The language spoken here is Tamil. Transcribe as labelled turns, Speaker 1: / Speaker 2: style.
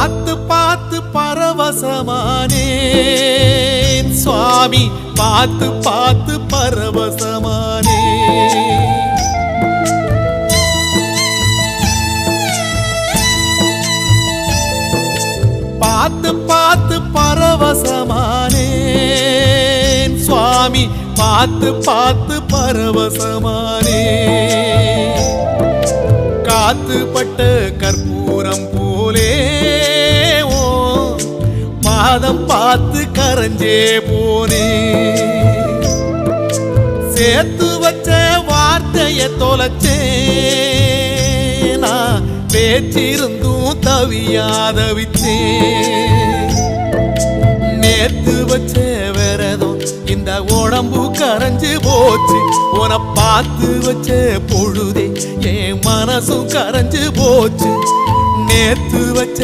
Speaker 1: பார்த்து பார்த்து பரவசமானேன் சுவாமி, பார்த்து பார்த்து பரவசமானேன். பார்த்து பார்த்து பரவசமானேன் சுவாமி, பார்த்து பார்த்து பரவசமானேன். காத்துப்பட்ட கற்பூரம் போலே ஓ பாதம் பார்த்து கரைஞ்சே போனே. சேர்த்து வச்ச வார்த்தைய தொலைச்சேனா, பேச்சிருந்தும் தவியாதவிச்சேன். நேத்து வச்ச விரதம் இந்த உடம்பு கரைஞ்சு போச்சு. உன பார்த்து வச்ச பொழுதே என் மனசும் கரைஞ்சு போச்சு. நேத்து வச்ச